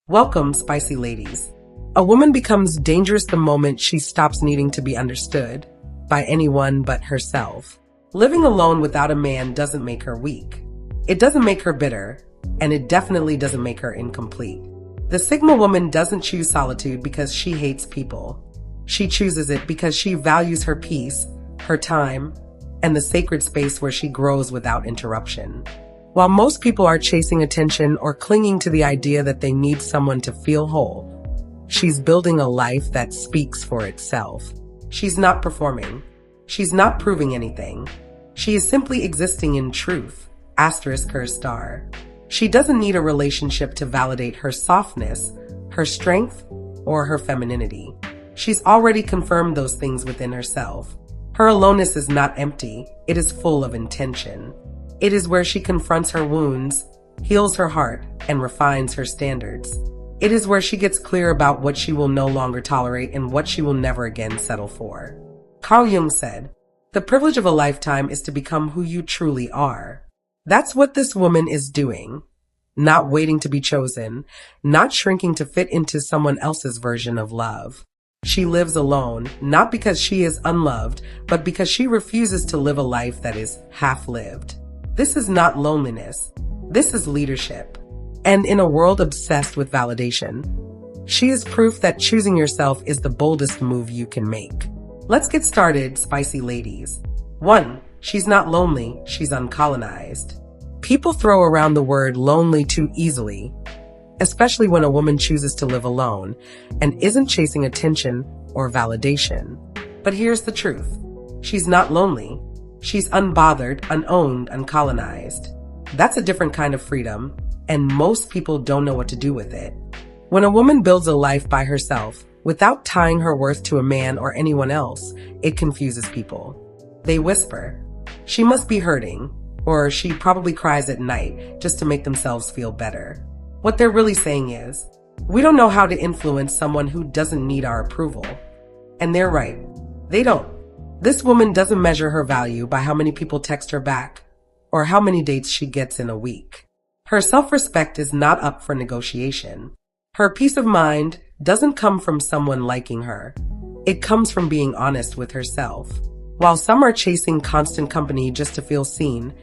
Welcome, spicy ladies. A woman becomes dangerous the moment she stops needing to be understood by anyone but herself. Living alone without a man doesn't make her weak. It doesn't make her bitter, and it definitely doesn't make her incomplete. The Sigma woman doesn't choose solitude because she hates people. She chooses it because she values her peace, her time, and the sacred space where she grows without interruption. While most people are chasing attention or clinging to the idea that they need someone to feel whole, she's building a life that speaks for itself. She's not performing. She's not proving anything. She is simply existing in truth, asterisk her star. She doesn't need a relationship to validate her softness, her strength, or her femininity. She's already confirmed those things within herself. Her aloneness is not empty. It is full of intention. It is where she confronts her wounds, heals her heart, and refines her standards. It is where she gets clear about what she will no longer tolerate and what she will never again settle for. Carl Jung said, "The privilege of a lifetime is to become who you truly are." That's what this woman is doing. Not waiting to be chosen, not shrinking to fit into someone else's version of love. She lives alone, not because she is unloved, but because she refuses to live a life that is half-lived. This is not loneliness. This is leadership. And in a world obsessed with validation, she is proof that choosing yourself is the boldest move you can make. Let's get started, spicy ladies. 1. She's not lonely, she's uncolonized. People throw around the word lonely too easily, especially when a woman chooses to live alone and isn't chasing attention or validation. But here's the truth. She's not lonely. She's unbothered, unowned, uncolonized. That's a different kind of freedom, and most people don't know what to do with it. When a woman builds a life by herself, without tying her worth to a man or anyone else, it confuses people. They whisper, "She must be hurting," or "She probably cries at night," just to make themselves feel better. What they're really saying is, "We don't know how to influence someone who doesn't need our approval." And they're right. They don't. This woman doesn't measure her value by how many people text her back or how many dates she gets in a week. Her self-respect is not up for negotiation. Her peace of mind doesn't come from someone liking her. It comes from being honest with herself. While some are chasing constant company just to feel seen,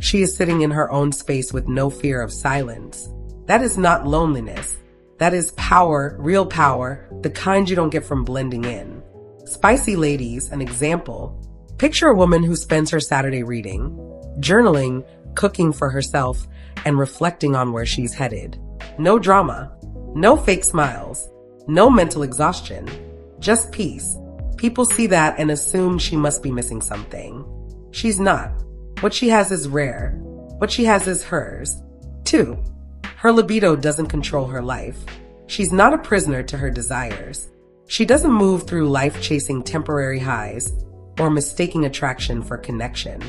she is sitting in her own space with no fear of silence. That is not loneliness. That is power, real power, the kind you don't get from blending in. Spicy ladies, an example. Picture a woman who spends her Saturday reading, journaling, cooking for herself, and reflecting on where she's headed. No drama, no fake smiles, no mental exhaustion, just peace. People see that and assume she must be missing something. She's not. What she has is rare. What she has is hers. 2. Her libido doesn't control her life. She's not a prisoner to her desires. She doesn't move through life chasing temporary highs or mistaking attraction for connection.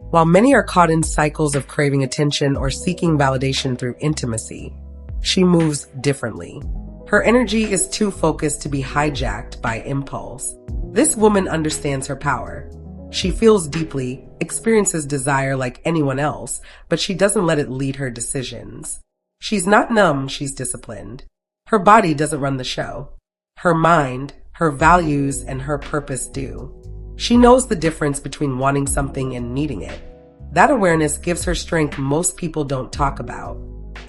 While many are caught in cycles of craving attention or seeking validation through intimacy, she moves differently. Her energy is too focused to be hijacked by impulse. This woman understands her power. She feels deeply, experiences desire like anyone else, but she doesn't let it lead her decisions. She's not numb, she's disciplined. Her body doesn't run the show. Her mind, her values, and her purpose do. She knows the difference between wanting something and needing it. That awareness gives her strength most people don't talk about.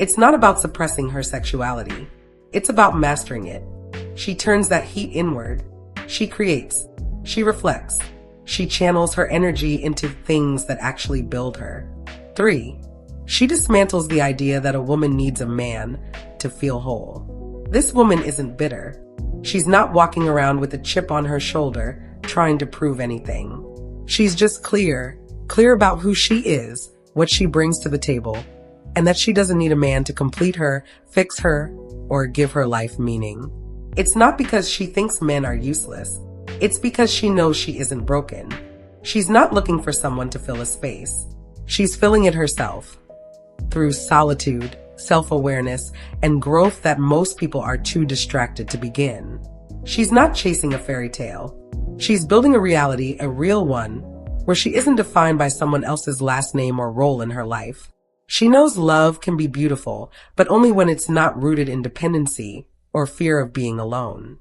It's not about suppressing her sexuality. It's about mastering it. She turns that heat inward. She creates. She reflects. She channels her energy into things that actually build her. 3. She dismantles the idea that a woman needs a man to feel whole. This woman isn't bitter. She's not walking around with a chip on her shoulder, trying to prove anything. She's just clear about who she is, what she brings to the table, and that she doesn't need a man to complete her, fix her, or give her life meaning. It's not because she thinks men are useless. It's because she knows she isn't broken. She's not looking for someone to fill a space. She's filling it herself through solitude, self-awareness, and growth that most people are too distracted to begin. She's not chasing a fairy tale. She's building a reality, a real one, where she isn't defined by someone else's last name or role in her life. She knows love can be beautiful, but only when it's not rooted in dependency or fear of being alone.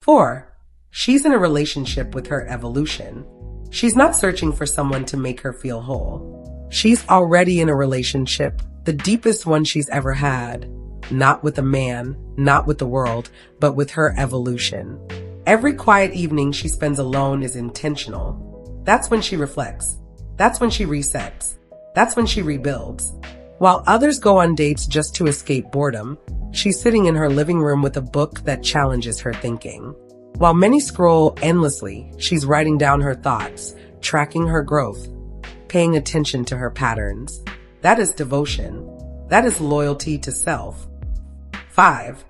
4. She's in a relationship with her evolution. She's not searching for someone to make her feel whole. She's already in a relationship, the deepest one she's ever had. Not with a man, not with the world, but with her evolution. Every quiet evening she spends alone is intentional. That's when she reflects. That's when she resets. That's when she rebuilds. While others go on dates just to escape boredom, she's sitting in her living room with a book that challenges her thinking. While many scroll endlessly, she's writing down her thoughts, tracking her growth, paying attention to her patterns. That is devotion. That is loyalty to self. 5.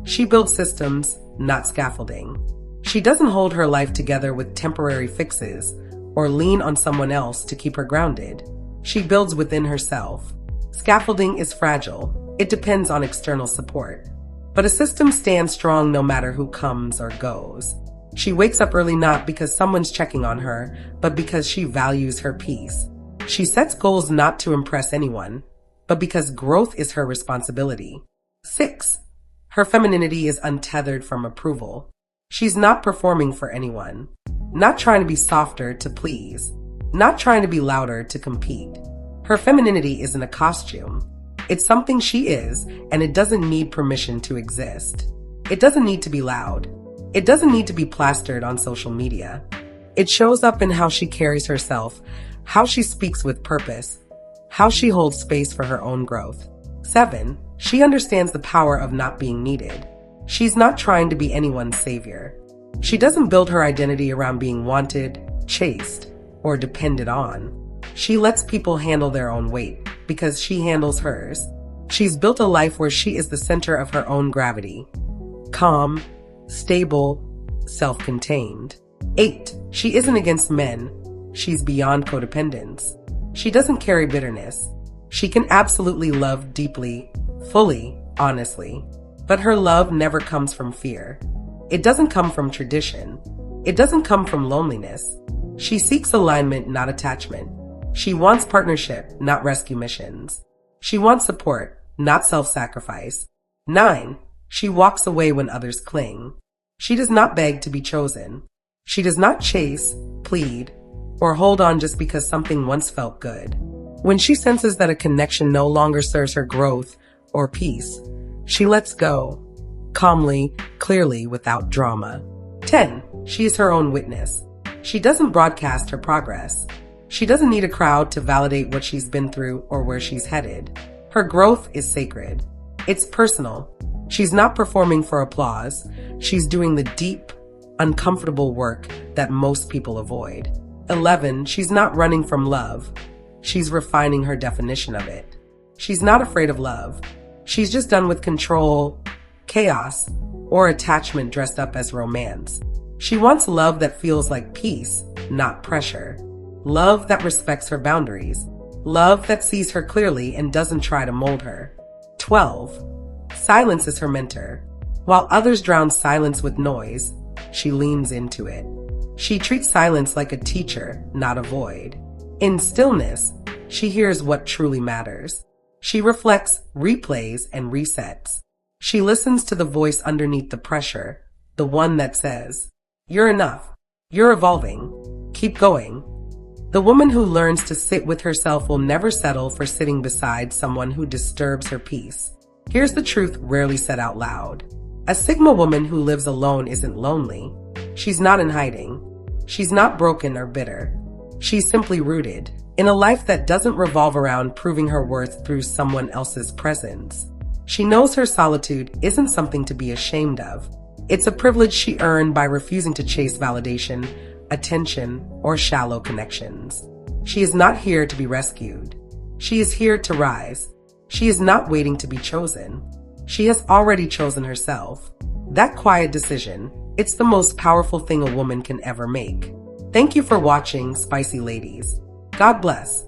She builds systems, not scaffolding. She doesn't hold her life together with temporary fixes or lean on someone else to keep her grounded. She builds within herself. Scaffolding is fragile. It depends on external support. But a system stands strong no matter who comes or goes. She wakes up early not because someone's checking on her, but because she values her peace. She sets goals not to impress anyone, but because growth is her responsibility. 6. Her femininity is untethered from approval. She's not performing for anyone. Not trying to be softer to please. Not trying to be louder to compete. Her femininity isn't a costume. It's something she is, and it doesn't need permission to exist. It doesn't need to be loud. It doesn't need to be plastered on social media. It shows up in how she carries herself, how she speaks with purpose, how she holds space for her own growth. 7. She understands the power of not being needed. She's not trying to be anyone's savior. She doesn't build her identity around being wanted, chased, or depended on. She lets people handle their own weight because she handles hers. She's built a life where she is the center of her own gravity. Calm, stable, self-contained. 8. She isn't against men. She's beyond codependence. She doesn't carry bitterness. She can absolutely love deeply, fully, honestly. But her love never comes from fear. It doesn't come from tradition. It doesn't come from loneliness. She seeks alignment, not attachment. She wants partnership, not rescue missions. She wants support, not self-sacrifice. 9. She walks away when others cling. She does not beg to be chosen. She does not chase, plead, or hold on just because something once felt good. When she senses that a connection no longer serves her growth or peace, she lets go, calmly, clearly, without drama. 10. She is her own witness. She doesn't broadcast her progress. She doesn't need a crowd to validate what she's been through or where she's headed. Her growth is sacred. It's personal. She's not performing for applause. She's doing the deep, uncomfortable work that most people avoid. 11. She's not running from love. She's refining her definition of it. She's not afraid of love. She's just done with control, chaos, or attachment dressed up as romance. She wants love that feels like peace, not pressure. Love that respects her boundaries. Love that sees her clearly and doesn't try to mold her. 12. Silence is her mentor. While others drown silence with noise, she leans into it. She treats silence like a teacher, not a void. In stillness, she hears what truly matters. She reflects, replays, and resets. She listens to the voice underneath the pressure, the one that says, "You're enough. You're evolving. Keep going." The woman who learns to sit with herself will never settle for sitting beside someone who disturbs her peace. Here's the truth rarely said out loud. A Sigma woman who lives alone isn't lonely. She's not in hiding. She's not broken or bitter. She's simply rooted in a life that doesn't revolve around proving her worth through someone else's presence. She knows her solitude isn't something to be ashamed of. It's a privilege she earned by refusing to chase validation, attention, or shallow connections. She is not here to be rescued. She is here to rise. She is not waiting to be chosen. She has already chosen herself. That quiet decision, it's the most powerful thing a woman can ever make. Thank you for watching, Spicy Ladies. God bless.